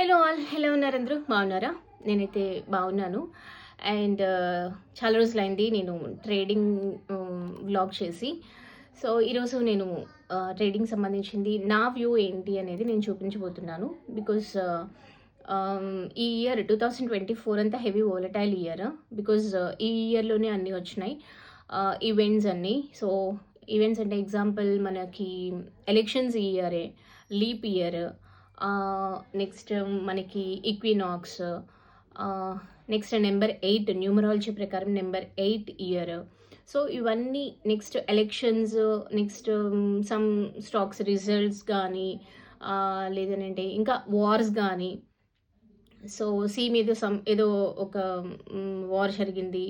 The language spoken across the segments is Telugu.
హలో ఆల్, ఎలా ఉన్నారు అందరూ? బాగున్నారా? నేనైతే బాగున్నాను. అండ్ చాలా రోజులైంది నేను ట్రేడింగ్ వ్లాగ్ చేసి. సో ఈరోజు నేను ట్రేడింగ్ సంబంధించింది నా వ్యూ ఏంటి అనేది నేను చూపించబోతున్నాను. బికాజ్ ఈ ఇయర్ 2024 అంతా హెవీ వోలటైల్ ఇయర్. బికాజ్ ఈ ఇయర్లోనే అన్నీ వచ్చినాయి ఈవెంట్స్ అన్నీ. సో ఈవెంట్స్ అంటే ఎగ్జాంపుల్ మనకి ఎలక్షన్స్ ఈ ఇయరే, లీప్ ఇయర్, నెక్స్ట్ మనకి ఈక్వినాక్స్, నెక్స్ట్ నెంబర్ 8 న్యూమరాలజీ ప్రకారం నెంబర్ 8 ఇయర్. సో ఇవన్నీ next elections, next some stocks results కానీ లేదనంటే ఇంకా వార్స్ కానీ. సో సీ మీద ఏదో ఒక వార్ జరిగింది.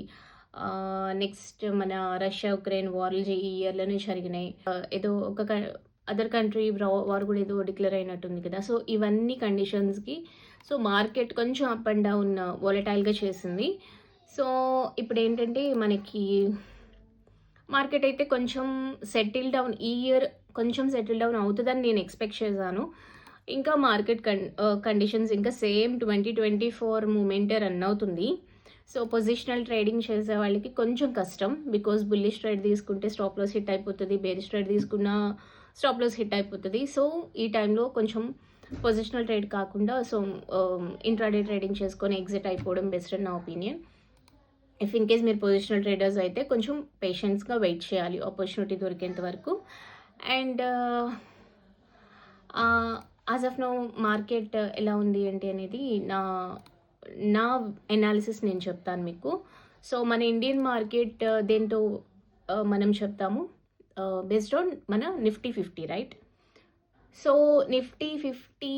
నెక్స్ట్ మన రష్యా ఉక్రెయిన్ వార్లు ఈ ఇయర్లోనే జరిగినాయి. ఏదో ఒక అదర్ కంట్రీ వార్ కూడా ఏదో డిక్లేర్ అయినట్టుంది కదా. సో ఇవన్నీ కండిషన్స్కి సో మార్కెట్ కొంచెం అప్ అండ్ డౌన్ వాలటైల్గా చేసింది. సో ఇప్పుడు ఏంటంటే మనకి మార్కెట్ అయితే కొంచెం సెటిల్ డౌన్, ఈ ఇయర్ కొంచెం సెటిల్ డౌన్ అవుతుందని నేను ఎక్స్పెక్ట్ చేశాను. ఇంకా మార్కెట్ కండిషన్స్ ఇంకా సేమ్ 2024 మూమెంటే రన్ అవుతుంది. సో పొజిషనల్ ట్రేడింగ్ చేసే వాళ్ళకి కొంచెం కష్టం. బికాజ్ బుల్లిష్ ట్రేడ్ తీసుకుంటే స్టాప్ లాస్ హిట్ అయిపోతుంది, బేరిష్ ట్రేడ్ తీసుకున్న స్టాప్ లాస్ హిట్ అయిపోతుంది. సో ఈ టైంలో కొంచెం పొజిషనల్ ట్రేడ్ కాకుండా సో ఇంట్రాడే ట్రేడింగ్ చేసుకొని ఎగ్జిట్ అయిపోవడం బెస్ట్ అని నా ఒపీనియన్. ఇఫ్ ఇన్ కేస్ మీరు పొజిషనల్ ట్రేడర్స్ అయితే కొంచెం పేషెన్స్గా వెయిట్ చేయాలి ఆపర్చునిటీ దొరికేంత వరకు. And as of now market ఎలా ఉంది ఏంటి అనేది నా ఎనాలిసిస్ నేను చెప్తాను మీకు. సో మన ఇండియన్ మార్కెట్ దేంతో మనం చెప్తాము, బేస్డ్ ఆన్ మన నిఫ్టీ 50, రైట్? సో నిఫ్టీ 50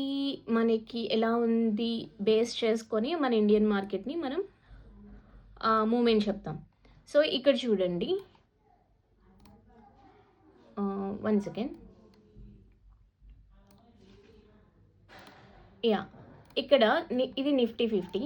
మనకి ఎలా ఉంది బేస్ చేసుకొని మన ఇండియన్ మార్కెట్ని మనం మూమెంట్ చెప్తాం. సో ఇక్కడ చూడండి, 1 సెకండ్. యా, ఇక్కడ ఇది నిఫ్టీ 50.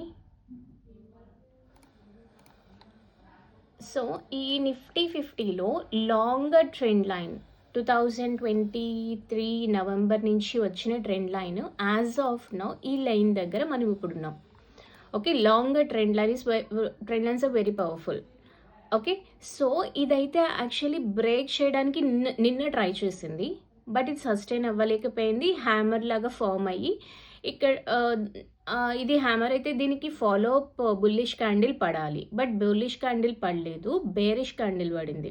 సో ఈ నిఫ్టీ 50లో లాంగర్ ట్రెండ్ లైన్ 2023 నవంబర్ నుంచి వచ్చిన trend line as of now ఈ లైన్ దగ్గర మనం ఇప్పుడున్నాం. Okay, longer trend lines are very powerful. Okay, so ఇదైతే యాక్చువల్లీ బ్రేక్ చేయడానికి నిన్న ట్రై చేసింది, బట్ ఇది సస్టైన్ అవ్వలేకపోయింది. హ్యామర్ లాగా ఫామ్ అయ్యి ఇక్కడ ఇది హ్యామర్ అయితే దీనికి ఫాలో అప్ బుల్లిష్ క్యాండిల్ పడాలి, బట్ బుల్లిష్ క్యాండిల్ పడలేదు, బేరిష్ క్యాండిల్ పడింది.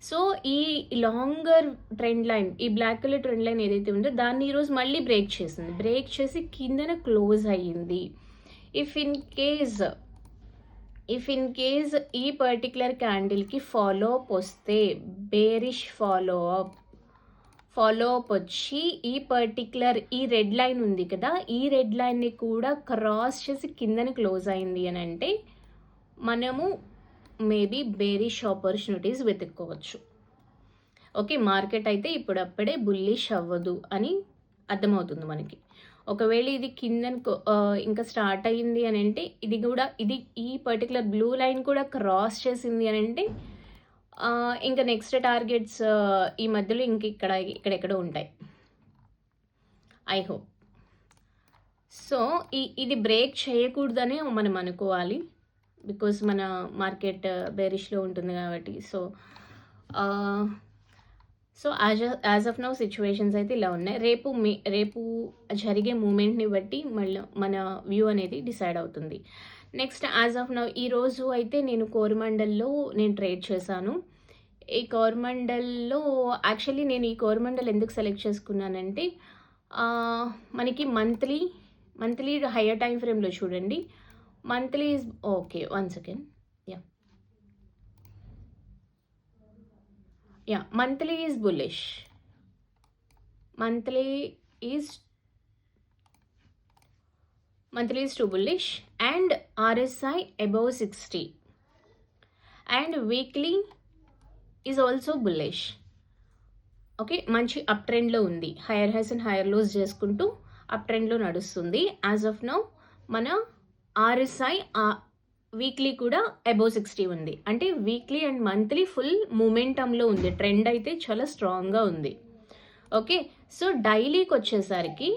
సో ఈ లాంగర్ ట్రెండ్ లైన్, ఈ బ్లాక్ కలర్ ట్రెండ్ లైన్ ఏదైతే ఉందో దాన్ని ఈరోజు మళ్ళీ బ్రేక్ చేసింది. బ్రేక్ చేసి కిందన క్లోజ్ అయ్యింది. ఇఫ్ ఇన్ కేస్ ఈ పర్టికులర్ క్యాండిల్కి ఫాలో అప్ వస్తే, బేరిష్ ఫాలో అప్ వచ్చి ఈ పర్టికులర్ ఈ రెడ్ లైన్ ఉంది కదా, ఈ రెడ్ లైన్ని కూడా క్రాస్ చేసి కిందని క్లోజ్ అయింది అని అంటే మనము మేబీ బేరిష్ ఆపర్చునిటీస్ వెతుక్కోవచ్చు. ఓకే, మార్కెట్ అయితే ఇప్పుడప్పుడే బుల్లిష్ అవ్వదు అని అర్థమవుతుంది మనకి. ఒకవేళ ఇది కిందని ఇంకా స్టార్ట్ అయ్యింది అని అంటే ఇది ఈ పర్టికులర్ బ్లూ లైన్ కూడా క్రాస్ చేసింది అని అంటే ఇంకా నెక్స్ట్ టార్గెట్స్ ఈ మధ్యలో ఇక్కడెక్కడో ఉంటాయి, ఐ హోప్. సో ఇది బ్రేక్ చేయకూడదనే మనం అనుకోవాలి, బికాజ్ మన మార్కెట్ బేరిష్లో ఉంటుంది కాబట్టి. So as of now situations అయితే ఇలా ఉన్నాయి. రేపు జరిగే మూమెంట్ని బట్టి మళ్ళీ మన వ్యూ అనేది డిసైడ్ అవుతుంది. నెక్స్ట్ యాజ్ ఆఫ్ నౌ ఈరోజు అయితే నేను కోరమండల్లో ట్రేడ్ చేశాను. ఈ కోరమండల్లో యాక్చువల్లీ నేను ఈ కోరమండల్ ఎందుకు సెలెక్ట్ చేసుకున్నానంటే మనకి మంత్లీ హయ్యర్ టైం ఫ్రేమ్లో చూడండి. Monthly is okay, 1 second. Monthly is bullish. Monthly is too bullish and RSI above 60, and weekly is also bullish. Okay, మంచి అప్ ట్రెండ్లో ఉంది. Higher highs and higher lows చేసుకుంటూ అప్ ట్రెండ్లో నడుస్తుంది. యాజ్ ఆఫ్ నౌ మన RSI వీక్లీ కూడా అబోవ్ 60 ఉంది. అంటే వీక్లీ అండ్ మంత్లీ ఫుల్ మూమెంటంలో ఉంది. ట్రెండ్ అయితే చాలా స్ట్రాంగ్గా ఉంది. ఓకే, సో డైలీకి వచ్చేసరికి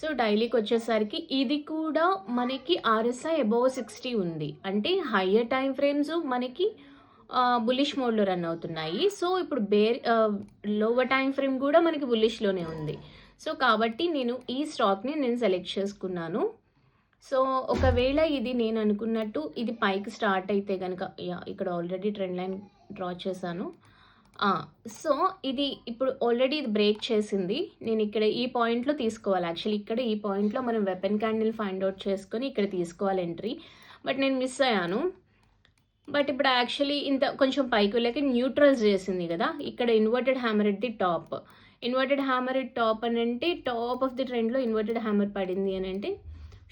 సో డైలీకి వచ్చేసరికి ఇది కూడా మనకి ఆర్ఎస్ఐ అబోవ్ 60 ఉంది. అంటే హయ్యర్ టైమ్ ఫ్రేమ్స్ మనకి బుల్లిష్ మోడ్లో రన్ అవుతున్నాయి. సో ఇప్పుడు లోవర్ టైమ్ ఫ్రేమ్ కూడా మనకి బుల్లిష్లోనే ఉంది. సో కాబట్టి నేను ఈ స్టాక్ని నేను సెలెక్ట్ చేసుకున్నాను. సో ఒకవేళ ఇది నేను అనుకున్నట్టు ఇది పైకి స్టార్ట్ అయితే కనుక, ఇక్కడ ఆల్రెడీ ట్రెండ్ లైన్ డ్రా చేశాను. సో ఇది ఇప్పుడు ఆల్రెడీ ఇది బ్రేక్ చేసింది. నేను ఇక్కడ ఈ పాయింట్లో తీసుకోవాలి. యాక్చువల్లీ ఇక్కడ ఈ పాయింట్లో మనం వెపన్ క్యాండిల్ ఫైండ్ అవుట్ చేసుకొని ఇక్కడ తీసుకోవాలి ఎంట్రీ. బట్ నేను మిస్ అయ్యాను. బట్ ఇప్పుడు యాక్చువల్లీ ఇంత కొంచెం పైకి వెళ్ళాక న్యూట్రల్స్ చేసింది కదా, ఇక్కడ inverted hammer at the top. Inverted hammer at top అని అంటే టాప్ ఆఫ్ ది ట్రెండ్లో ఇన్వర్టెడ్ హ్యామర్ పడింది అని అంటే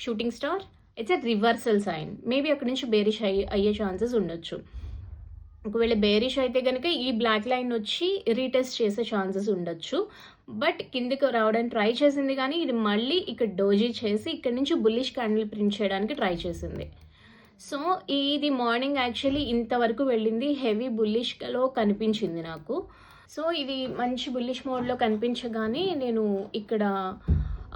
shooting star, it's a reversal sign. Maybe అక్కడ నుంచి బేరిష్ అయ్యే ఛాన్సెస్ ఉండొచ్చు. ఒకవేళ బేరిష్ అయితే కనుక ఈ బ్లాక్ లైన్ వచ్చి రీటెస్ట్ చేసే ఛాన్సెస్ ఉండొచ్చు. బట్ కిందికి రావడానికి ట్రై చేసింది, కానీ ఇది మళ్ళీ ఇక్కడ డోజీ చేసి ఇక్కడ నుంచి బుల్లిష్ క్యాండిల్ ప్రింట్ చేయడానికి ట్రై చేసింది. సో ఇది మార్నింగ్ యాక్చువల్లీ ఇంతవరకు వెళ్ళింది, హెవీ బుల్లిష్లో కనిపించింది నాకు. సో ఇది మంచి బుల్లిష్ మోడ్లో కనిపించగానే నేను ఇక్కడ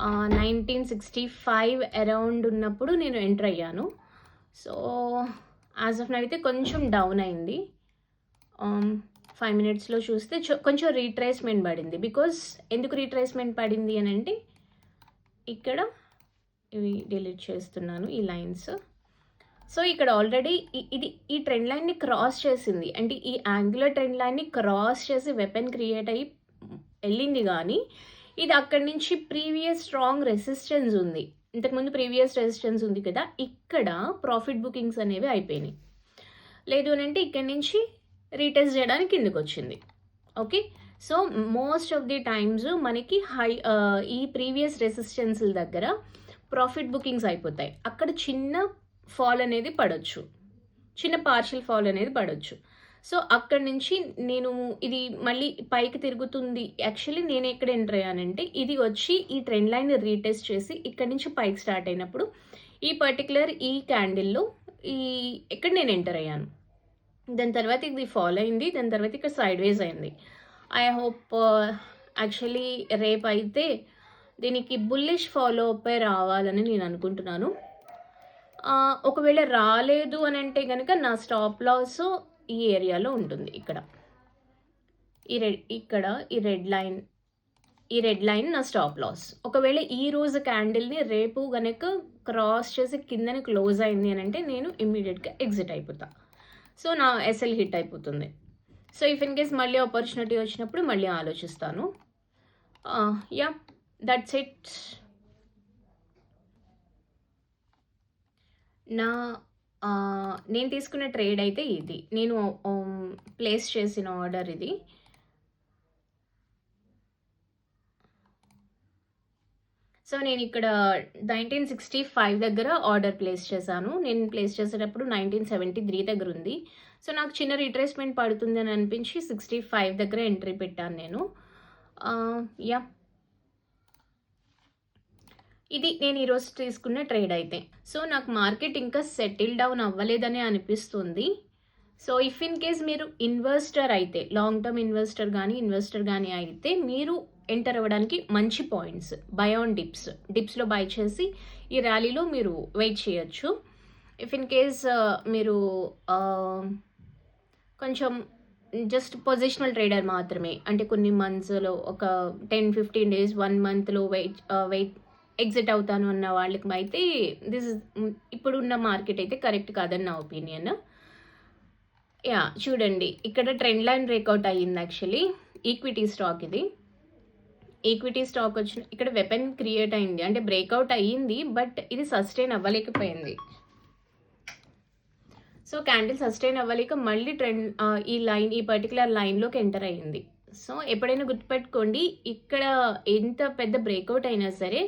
1965 అరౌండ్ ఉన్నప్పుడు నేను ఎంటర్ అయ్యాను. సో యాజ్ ఆఫ్ నౌ అయితే కొంచెం డౌన్ అయింది. 5 మినిట్స్లో చూస్తే కొంచెం రీట్రేస్మెంట్ పడింది. బికాజ్ ఎందుకు రీట్రేస్మెంట్ పడింది అని అంటే ఇక్కడ ఇవి డిలీట్ చేస్తున్నాను ఈ లైన్స్. సో ఇక్కడ ఆల్రెడీ ఈ ట్రెండ్ లైన్ని క్రాస్ చేసింది. అంటే ఈ యాంగులర్ ట్రెండ్ లైన్ని క్రాస్ చేసి వెపన్ క్రియేట్ అయ్యి వెళ్ళింది, కానీ ఇది అక్కడి నుంచి ప్రీవియస్ స్ట్రాంగ్ రెసిస్టెన్స్ ఉంది. ఇంతకుముందు ప్రీవియస్ రెసిస్టెన్స్ ఉంది కదా, ఇక్కడ ప్రాఫిట్ బుకింగ్స్ అనేవి అయిపోయినాయి. లేదు అని అంటే ఇక్కడి నుంచి రీటెస్ట్ చేయడానికి కిందకు వచ్చింది. Okay, so most of the times మనకి ఈ ప్రీవియస్ రెసిస్టెన్స్ల దగ్గర ప్రాఫిట్ బుకింగ్స్ అయిపోతాయి. అక్కడ చిన్న ఫాల్ అనేది పడవచ్చు, చిన్న పార్షియల్ ఫాల్ అనేది పడవచ్చు. సో అక్కడి నుంచి నేను ఇది మళ్ళీ పైకి తిరుగుతుంది. యాక్చువల్లీ నేను ఎక్కడ ఎంటర్ అయ్యానంటే ఇది వచ్చి ఈ ట్రెండ్ లైన్ రీటెస్ట్ చేసి ఇక్కడి నుంచి పైకి స్టార్ట్ అయినప్పుడు ఈ పర్టికులర్ ఈ క్యాండిల్లో ఇక్కడ నేను ఎంటర్ అయ్యాను. దాని తర్వాత ఇది ఫాలో అయింది, దాని తర్వాత ఇక్కడ సైడ్ వేస్ అయింది. ఐ హోప్ యాక్చువల్లీ రేపు అయితే దీనికి బుల్లిష్ ఫాలో అప్ రావాలని నేను అనుకుంటున్నాను. ఒకవేళ రాలేదు అని అంటే కనుక నా స్టాప్ లాస్ ఈ ఏరియాలో ఉంటుంది. ఇక్కడ ఈ రెడ్ లైన్ నా స్టాప్ లాస్. ఒకవేళ ఈ రోజు క్యాండిల్ని రేపు కనుక క్రాస్ చేసి కిందని క్లోజ్ అయింది అని అంటే నేను ఇమ్మీడియట్గా ఎగ్జిట్ అయిపోతా. సో నా ఎస్ఎల్ హిట్ అయిపోతుంది. సో ఇఫ్ ఇన్ కేస్ మళ్ళీ ఆపర్చునిటీ వచ్చినప్పుడు మళ్ళీ ఆలోచిస్తాను. Yeah, that's it. నేను తీసుకున్న ట్రేడ్ అయితే ఇది, నేను ప్లేస్ చేసిన ఆర్డర్ ఇది. సో నేను ఇక్కడ 1965 దగ్గర ఆర్డర్ ప్లేస్ చేశాను. నేను ప్లేస్ చేసేటప్పుడు 1973 దగ్గర ఉంది. సో నాకు చిన్న రీట్రేస్మెంట్ పడుతుంది అని అనిపించి 65 దగ్గర ఎంట్రీ పెట్టాను నేను. యా, ఇది నేను ఈరోజు తీసుకున్న ట్రేడ్ అయితే. సో నాకు మార్కెట్ ఇంకా సెటిల్ డౌన్ అవ్వలేదనే అనిపిస్తుంది. సో ఇఫ్ ఇన్ కేస్ మీరు ఇన్వెస్టర్ అయితే, లాంగ్ టర్మ్ ఇన్వెస్టర్ కానీ అయితే మీరు ఎంటర్ అవ్వడానికి మంచి పాయింట్స్ బై ఆన్ డిప్స్లో బై చేసి ఈ ర్యాలీలో మీరు వెయిట్ చేయొచ్చు. ఇఫ్ ఇన్ కేస్ మీరు కొంచెం జస్ట్ పొజిషనల్ ట్రేడర్ మాత్రమే, అంటే కొన్ని మంత్స్లో ఒక 10-15 డేస్ 1 మంత్లో వెయిట్ ఎగ్జిట్ అవుతాను అన్న వాళ్ళకి అయితే ఇప్పుడున్న మార్కెట్ అయితే కరెక్ట్ కాదని నా ఒపీనియన్. యా, చూడండి ఇక్కడ ట్రెండ్ లైన్ బ్రేక్అవుట్ అయ్యింది. యాక్చువల్లీ ఈక్విటీ స్టాక్ ఇది. ఈక్విటీ స్టాక్ వచ్చిన ఇక్కడ వెపన్ క్రియేట్ అయింది, అంటే బ్రేక్అవుట్ అయ్యింది, బట్ ఇది సస్టైన్ అవ్వలేకపోయింది. సో క్యాండిల్ సస్టైన్ అవ్వలేక మళ్ళీ ఈ పర్టికులర్ లైన్లోకి ఎంటర్ అయ్యింది. సో ఎప్పుడైనా గుర్తుపెట్టుకోండి, ఇక్కడ ఎంత పెద్ద బ్రేక్అవుట్ అయినా సరే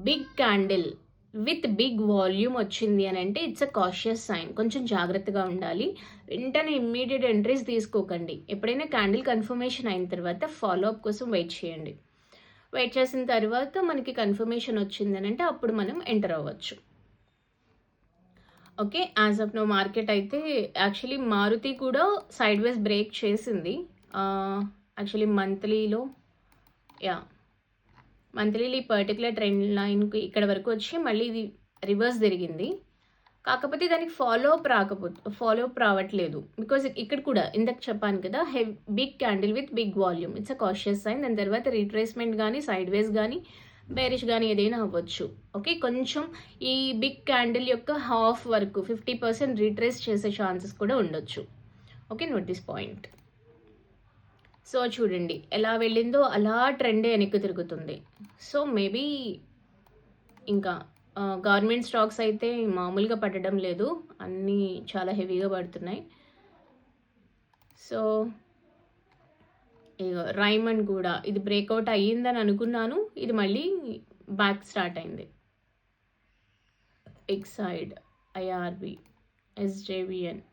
big candle with big volume వచ్చింది అని అంటే ఇట్స్ అ కాషియస్ సైన్. కొంచెం జాగ్రత్తగా ఉండాలి. వెంటనే ఇమ్మీడియట్ ఎంట్రీస్ తీసుకోకండి. ఎప్పుడైనా క్యాండిల్ కన్ఫర్మేషన్ అయిన తర్వాత ఫాలోఅప్ కోసం వెయిట్ చేయండి. వెయిట్ చేసిన తర్వాత మనకి కన్ఫర్మేషన్ వచ్చింది అని అంటే అప్పుడు మనం ఎంటర్ అవ్వచ్చు. Okay, as of now market అయితే యాక్చువల్లీ మారుతి కూడా సైడ్ వేస్ బ్రేక్ చేసింది. యాక్చువల్లీ మంత్లీలో మంత్లీలీ పర్టికులర్ ట్రెండ్ లైన్కి ఇక్కడ వరకు వచ్చి మళ్ళీ ఇది రివర్స్ జరిగింది. కాకపోతే దానికి ఫాలో అప్ రావట్లేదు. బికాజ్ ఇక్కడ కూడా ఇందాక చెప్పాను కదా, big candle with big volume, it's a cautious sign. దాని తర్వాత రీట్రేస్మెంట్ కానీ సైడ్ వేస్ కానీ బేరిష్ కానీ ఏదైనా అవ్వచ్చు. ఓకే, కొంచెం ఈ బిగ్ క్యాండిల్ యొక్క హాఫ్ వరకు 50% రీట్రేస్ చేసే ఛాన్సెస్ కూడా ఉండొచ్చు. Okay, note this point. So చూడండి ఎలా వెళ్ళిందో అలా ట్రెండే వెనక్కి తిరుగుతుంది. సో మేబీ ఇంకా గవర్నమెంట్ స్టాక్స్ అయితే మామూలుగా పడడం లేదు, అన్నీ చాలా హెవీగా పడుతున్నాయి. సో ఇక రైమండ్ కూడా ఇది బ్రేక్అవుట్ అయ్యిందని అనుకున్నాను, ఇది మళ్ళీ బ్యాక్ స్టార్ట్ అయింది. ఎక్సైడ్, ఐఆర్బి, ఎస్జేవిఎన్,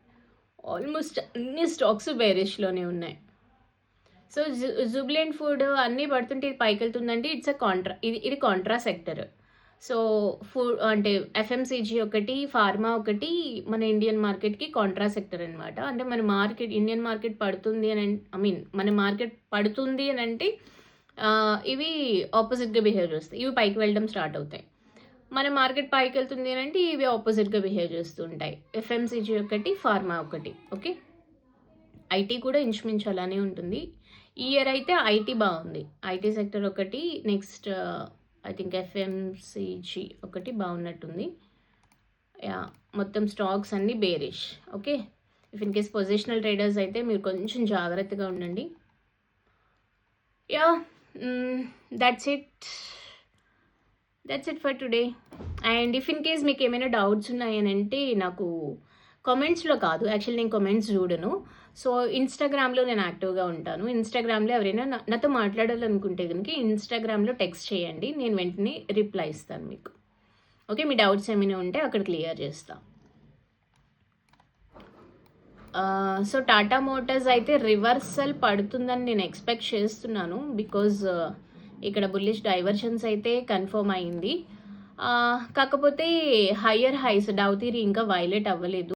ఆల్మోస్ట్ అన్ని స్టాక్స్ బేరిష్లోనే ఉన్నాయి. సో జుబ్లెంట్ ఫుడ్ అన్నీ పడుతుంటే ఇది పైకి వెళ్తుందంటే ఇట్స్ అ కాంట్రా, ఇది కాంట్రా సెక్టర్. సో ఫుడ్ అంటే ఎఫ్ఎంసీజీ ఒకటి, ఫార్మా ఒకటి మన ఇండియన్ మార్కెట్కి కాంట్రా సెక్టర్ అనమాట. అంటే మన మార్కెట్ ఇండియన్ మార్కెట్ పడుతుంది అని మన మార్కెట్ పడుతుంది అని అంటే ఇవి ఆపోజిట్గా బిహేవ్ చేస్తాయి, ఇవి పైకి వెళ్ళడం స్టార్ట్ అవుతాయి. మన మార్కెట్ పైకి వెళ్తుంది అని అంటే ఇవి ఆపోజిట్గా బిహేవ్ చేస్తూ ఉంటాయి. ఎఫ్ఎంసీజీ ఒకటి, ఫార్మా ఒకటి. ఓకే, ఐటీ కూడా ఇంచుమించు అలానే ఉంటుంది. ఈ ఇయర్ అయితే ఐటీ బాగుంది, ఐటీ సెక్టర్ ఒకటి, నెక్స్ట్ ఐ థింక్ ఎఫ్ఎంసీజీ ఒకటి బాగున్నట్టుంది. యా, మొత్తం స్టాక్స్ అన్నీ bearish. Okay, if in case positional traders అయితే మీరు కొంచెం జాగ్రత్తగా ఉండండి. Yeah, that's it for today. And if in case మీకు ఏమైనా డౌట్స్ ఉన్నాయని అంటే నాకు కామెంట్స్లో కాదు, యాక్చువల్లీ నేను కామెంట్స్ చూడను. సో ఇన్స్టాగ్రామ్లో నేను యాక్టివ్గా ఉంటాను. ఇన్స్టాగ్రామ్లో ఎవరైనా నాతో మాట్లాడాలనుకుంటే కనుక ఇన్స్టాగ్రామ్లో టెక్స్ట్ చేయండి, నేను వెంటనే రిప్లై ఇస్తాను మీకు. ఓకే, మీ డౌట్స్ ఏమైనా ఉంటే అక్కడ క్లియర్ చేస్తా. సో టాటా మోటార్స్ అయితే రివర్సల్ పడుతుందని నేను ఎక్స్పెక్ట్ చేస్తున్నాను. బికాజ్ ఇక్కడ బుల్లిష్ డైవర్షన్స్ అయితే కన్ఫర్మ్ అయింది. కాకపోతే హయ్యర్ హైస్ డౌ థియరీ ఇంకా వైలేట్ అవ్వలేదు.